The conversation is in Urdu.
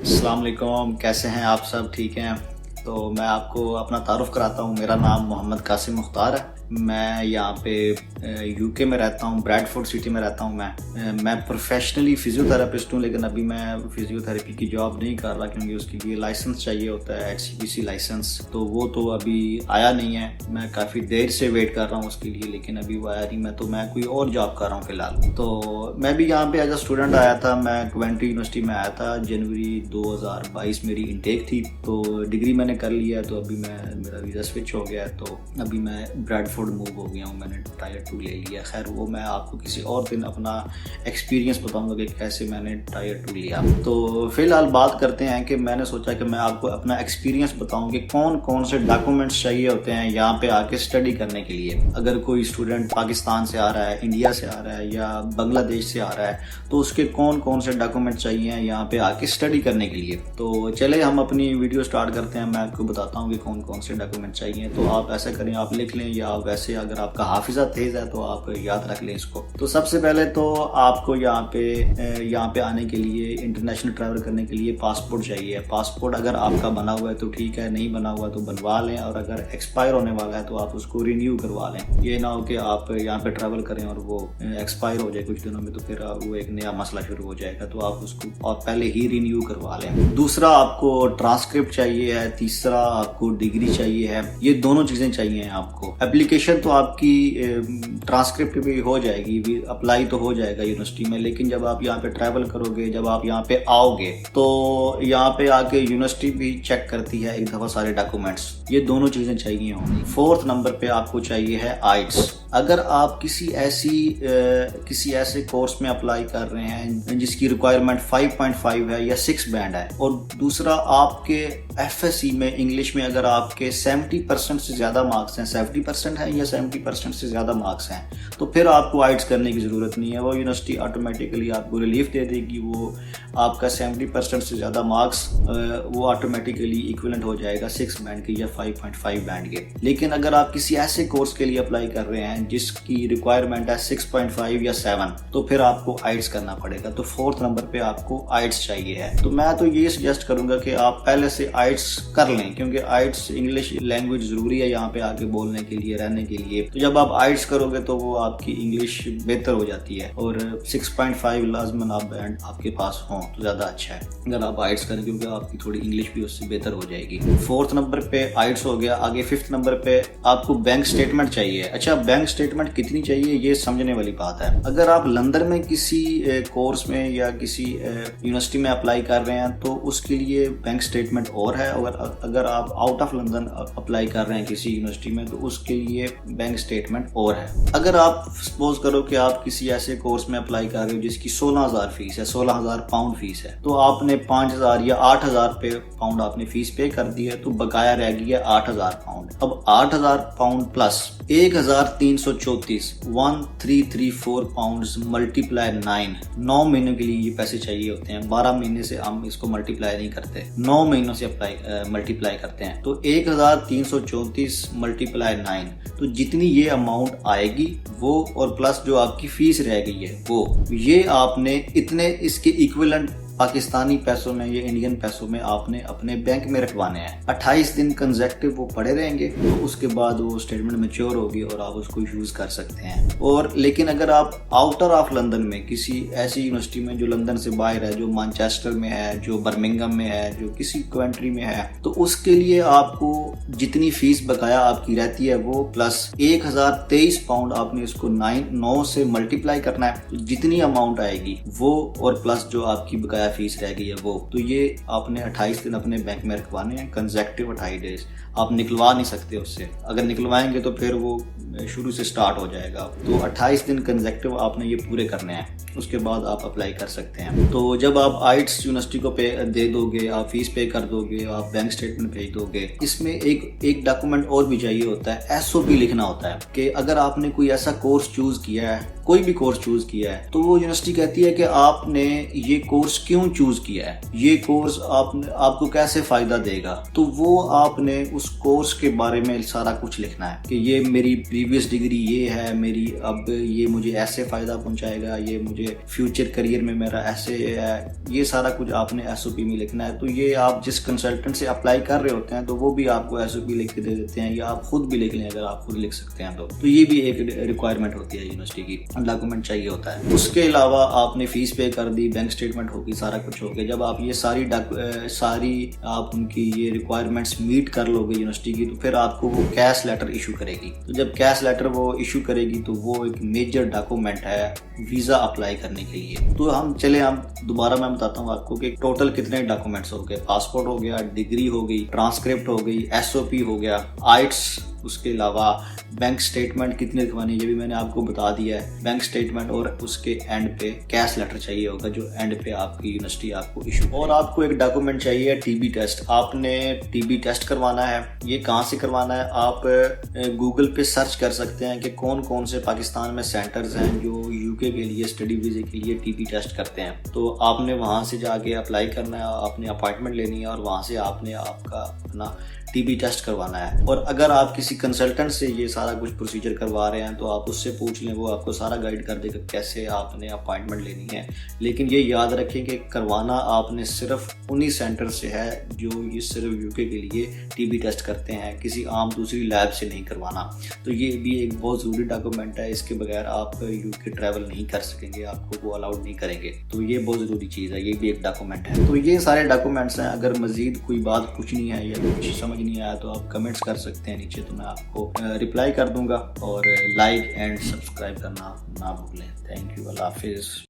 السلام علیکم، کیسے ہیں آپ سب؟ ٹھیک ہیں؟ تو میں آپ کو اپنا تعارف کراتا ہوں۔ میرا نام محمد قاسم مختار ہے۔ میں یہاں پہ یو کے میں رہتا ہوں، بریڈ فورڈ سٹی میں رہتا ہوں۔ میں پروفیشنلی فزیو تھراپسٹ ہوں، لیکن ابھی میں فزیو تھراپی کی جاب نہیں کر رہا کیونکہ اس کے لیے لائسنس چاہیے ہوتا ہے، HCPC لائسنس، تو وہ تو ابھی آیا نہیں ہے۔ میں کافی دیر سے ویٹ کر رہا ہوں اس کے لیے، لیکن ابھی وہ آیا نہیں۔ میں کوئی اور جاب کر رہا ہوں فی الحال۔ تو میں بھی یہاں پہ ایز اے اسٹوڈنٹ آیا تھا۔ میں کوئنٹی یونیورسٹی میں آیا تھا، جنوری 2022 میری انٹیک تھی، تو ڈگری میں نے کر لیا، تو ابھی میرا ویزا سوئچ ہو گیا ہے، تو ابھی میں بریڈ فورڈ موو ہو گیا ہوں۔ میں نے ٹائر 2 لے لیا۔ خیر وہ میں آپ کو کسی اور دن اپنا ایکسپیرینس بتاؤں گا کہ کیسے میں نے ٹائر 2 لیا۔ تو فی الحال بات کرتے ہیں کہ میں نے سوچا کہ میں آپ کو اپنا ایکسپیرینس بتاؤں کہ کون کون سے ڈاکومنٹس چاہیے ہوتے ہیں یہاں پہ آ کے اسٹڈی کرنے کے لیے۔ اگر کوئی اسٹوڈنٹ پاکستان سے آ رہا ہے، انڈیا سے آ رہا ہے یا بنگلہ دیش سے آ رہا ہے، تو اس کے کون کون سے ڈاکومنٹ چاہیے یہاں پہ آ کے اسٹڈی کرنے کے لیے۔ تو چلے ہم اپنی ویڈیو سٹارٹ کرتے ہیں۔ میں آپ کو بتاتا ہوں کہ کون کون سے ڈاکومنٹ چاہیے۔ تو آپ ایسا کریں، آپ لکھ لیں، یا ویسے اگر آپ کا حافظہ تیز ہے تو آپ یاد رکھ لیں اس کو۔ تو سب سے پہلے تو آپ کو یہاں پہ آنے کے لیے، انٹرنیشنل ٹریول کرنے کے لیے پاسپورٹ چاہیے۔ پاسپورٹ اگر آپ کا بنا ہوا ہے تو ٹھیک ہے، نہیں بنا ہوا تو بنوا لیں، اور اگر ایکسپائر ہونے والا ہے تو آپ اس کو رینیو کروا لیں۔ یہ نہ ہو کہ آپ یہاں پہ ٹریول کریں اور وہ ایکسپائر ہو جائے کچھ دنوں میں، تو پھر وہ ایک نیا مسئلہ شروع ہو جائے گا، تو آپ اس کو پہلے ہی رینیو کروا لیں۔ دوسرا آپ کو ٹرانسکرپٹ چاہیے ہے۔ تیسرا آپ کو ڈگری چاہیے ہے۔ یہ دونوں چیزیں چاہیے ہیں آپ کو۔ اپلیکیشن تو آپ کی ٹرانسکرپٹ بھی ہو جائے گی، اپلائی تو ہو جائے گا یونیورسٹی میں، لیکن جب آپ یہاں پہ ٹریول کرو گے، جب آپ یہاں پہ آؤ گے، تو یہاں پہ آ کے یونیورسٹی بھی چیک کرتی ہے ایک دفعہ سارے ڈاکومنٹس۔ یہ دونوں چیزیں چاہیے ہوں گی۔ 4 نمبر پہ آپ کو چاہیے ہے آئٹس۔ اگر آپ کسی ایسے کورس میں اپلائی کر رہے ہیں جس کی ریکوائرمنٹ 5.5 ہے یا 6 بینڈ ہے، اور دوسرا آپ کے FSC میں انگلش میں اگر آپ کے 70% سے زیادہ مارکس ہیں، 70% ہیں یا 70% سے زیادہ مارکس ہیں، تو پھر آپ کو آئٹس کرنے کی ضرورت نہیں ہے۔ وہ یونیورسٹی آٹومیٹیکلی آپ کو ریلیف دے دے گی۔ وہ آپ کا 70% سے زیادہ مارکس وہ آٹومیٹیکلی ایکویلنٹ ہو جائے گا 6 بینڈ کے یا 5.5 بینڈ کے۔ لیکن اگر آپ کسی ایسے کورس کے لیے اپلائی کر رہے ہیں جس کی ریکوائرمنٹ ہے 6.5 یا 7، تو پھر آپ کو آئٹس کرنا پڑے گا۔ تو 4 نمبر پہ آپ کو آئٹس چاہیے ہے۔ تو میں تو یہ سجیسٹ کروں گا کہ آپ پہلے سے آئٹس کر لیں، کیونکہ آئٹس انگلش لینگویج ضروری ہے یہاں پہ آگے بولنے کے لیے، رہنے کے لیے۔ تو جب آپ آئٹس کرو گے تو وہ آپ کی انگلش بہتر ہو جاتی ہے، اور 6.5 لازماً آپ بینڈ آپ کے پاس ہوں تو زیادہ اچھا ہے اگر آپ آئٹس کریں، کیونکہ آپ کی تھوڑی انگلش بھی اس سے بہتر ہو جائے گی۔ 4 نمبر پہ آئٹس ہو گیا۔ آگے 5 نمبر پہ آپ کو بینک سٹیٹمنٹ چاہیے۔ اچھا، بینک سٹیٹمنٹ کتنی چاہیے یہ سمجھنے والی بات ہے۔ اگر آپ لندن میں کسی کورس میں یا کسی یونیورسٹی میں اپلائی کر رہے ہیں تو اس کے لیے بینک سٹیٹمنٹ اور ہے، اگر آپ آؤٹ آف لندن اپلائی کر رہے ہیں کسی یونیورسٹی میں تو اس کے لیے بینک سٹیٹمنٹ اور ہے۔ اگر آپ سپوز کرو کہ آپ کسی ایسے کورس میں اپلائی کر رہے ہو جس کی 16,000 فیس ہے، 16,000 پاؤنڈ فیس ہے، تو آپ نے 5,000 یا 8,000 پاؤنڈ آپ نے فیس پے کر دی ہے، تو بقایا رہ گئی ہے 8,000 پاؤنڈ۔ اب 8,000 پاؤنڈ پلس 1,334 1334 پاؤنڈز ملٹیپلائی 9 مہینوں کے لیے یہ پیسے چاہیے ہوتے ہیں۔ 12 مہینے سے ہم اس کو ملٹیپلائی نہیں کرتے، 9 مہینوں سے ملٹیپلائی کرتے ہیں۔ تو 1,334 ملٹیپلائی 9، تو جتنی یہ اماؤنٹ آئے گی وہ، اور پلس جو آپ کی فیس رہ گئی ہے وہ، یہ آپ نے اتنے اس کے ایکویلنٹ پاکستانی پیسوں میں یا انڈین پیسوں میں آپ نے اپنے بینک میں رکھوانے ہیں۔ 28 دن کنزیکٹیو وہ پڑے رہیں گے، تو اس کے بعد وہ اسٹیٹمنٹ میچور ہوگی اور آپ اس کو یوز کر سکتے ہیں۔ اور لیکن اگر آپ آؤٹر آف لندن میں کسی ایسی یونیورسٹی میں جو لندن سے باہر ہے، جو مانچسٹر میں ہے، جو برمنگم میں ہے، جو کسی کنٹری میں ہے، تو اس کے لیے آپ کو جتنی فیس بقایا آپ کی رہتی ہے وہ، پلس 1,023 پاؤنڈ آپ نے اس کو 9 سے ملٹیپلائی کرنا ہے، تو جتنی اماؤنٹ آئے گی وہ، اور پلس جو آپ کی بقایا فیس رہ گئی ہے وہ، تو یہ آپ نے 28 دن اپنے بینک میں رکھوانے ہیں، کنزیکٹیو 28 ڈیز۔ آپ نکلوا نہیں سکتے اس سے، اگر نکلوائیں گے تو پھر وہ شروع سے سٹارٹ ہو جائے گا۔ تو 28 دن کنزیکٹیو آپ نے یہ پورے کرنے ہیں، اس کے بعد آپ اپلائی کر سکتے ہیں۔ تو جب آپ آئٹس یونیورسٹی کو دے دو گے، آپ فیس پے کر دو گے، آپ بینک سٹیٹمنٹ بھیج دو گے، اس میں ایک ڈاکومنٹ اور بھی چاہیے ہوتا ہے، SOP لکھنا ہوتا ہے کہ اگر آپ نے کوئی ایسا کورس چوز کیا ہے، کوئی بھی کورس چوز کیا ہے، تو وہ یونیورسٹی کہتی ہے کہ آپ نے یہ کورس کیوں کیوں چوز کیا ہے، یہ کورس آپ کو کیسے فائدہ دے گا، تو وہ آپ نے اس کورس کے بارے میں سارا کچھ لکھنا ہے کہ یہ میری پریویس ڈگری یہ ہے، میری اب یہ مجھے ایسے فائدہ پہنچائے گا، یہ مجھے فیوچر کریئر میں میرا ایسے ہے، یہ سارا کچھ آپ نے ایس او پی میں لکھنا ہے۔ تو یہ آپ جس کنسلٹنٹ سے اپلائی کر رہے ہوتے ہیں تو وہ بھی آپ کو ایس او پی لکھ کے دے دیتے ہیں، یا آپ خود بھی لکھ لیں اگر آپ خود لکھ سکتے ہیں تو یہ بھی ایک ریکوائرمنٹ ہوتی ہے یونیورسٹی کی، ڈاکومنٹ چاہیے ہوتا ہے۔ اس کے علاوہ آپ نے فیس پے کر دی، بینک اسٹیٹمنٹ ہوگی، سارا کچھ ہو گیا۔ جب آپ یہ ساری آپ ان کی یہ ریکوائرمنٹس میٹ کر لو گے یونیورسٹی کی، تو پھر آپ کو وہ کیش لیٹر ایشو کرے گی۔ تو جب کیش لیٹر وہ ایشو کرے گی تو وہ ایک میجر ڈاکومنٹ ہے ویزا اپلائی کرنے کے لیے۔ تو ہم دوبارہ میں بتاتا ہوں آپ کو کہ ٹوٹل کتنے ڈاکومنٹس ہو گئے۔ پاسپورٹ ہو گیا، ڈگری ہو گئی، ٹرانسکرپٹ ہو گئی، ایس او پی ہو گیا، آئٹس، اس کے علاوہ بینک سٹیٹمنٹ کتنی لکھوانی ہے یہ بھی میں نے آپ کو بتا دیا ہے، بینک سٹیٹمنٹ، اور اس کے اینڈ پہ کیش لیٹر چاہیے ہوگا جو اینڈ پہ آپ کی یونیورسٹی آپ کو ایشو۔ اور آپ کو ایک ڈاکومنٹ چاہیے ٹی بی ٹیسٹ، آپ نے ٹی بی ٹیسٹ کروانا ہے۔ یہ کہاں سے کروانا ہے؟ آپ گوگل پہ سرچ کر سکتے ہیں کہ کون کون سے پاکستان میں سینٹرز ہیں جو یو کے لیے اسٹڈی ویزے کے لیے ٹی بی ٹیسٹ کرتے ہیں۔ تو آپ نے وہاں سے جا کے اپلائی کرنا ہے، آپ نے اپائنٹمنٹ لینی ہے، اور وہاں سے آپ نے آپ کا اپنا ٹی بی ٹیسٹ کروانا ہے۔ اور اگر آپ کسی کنسلٹنٹ سے یہ سارا کچھ پروسیجر کروا رہے ہیں تو آپ اس سے پوچھ لیں، وہ آپ کو سارا گائیڈ کر دے گا کیسے آپ نے اپائنٹمنٹ لینی ہے۔ لیکن یہ یاد رکھیں کہ کروانا آپ نے صرف انہی سینٹر سے ہے جو یہ صرف یو کے لیے ٹی بی ٹیسٹ کرتے ہیں، کسی عام دوسری لیب سے نہیں کروانا۔ تو یہ بھی ایک بہت ضروری ڈاکومنٹ ہے، اس کے بغیر آپ یو کے ٹریول نہیں کر سکیں گے، آپ کو وہ الاؤڈ نہیں کریں گے۔ تو یہ بہت ضروری چیز ہے، یہ بھی ایک ڈاکومنٹ ہے۔ تو یہ سارے ڈاکومنٹس ہیں۔ اگر مزید کوئی بات پوچھنی ہے یا کچھ سمجھ نہیں آیا تو آپ کمنٹس کر سکتے ہیں نیچے، تو میں آپ کو رپلائی کر دوں گا۔ اور لائک اینڈ سبسکرائب کرنا نہ بھولیں۔ تھینک یو، اللہ حافظ۔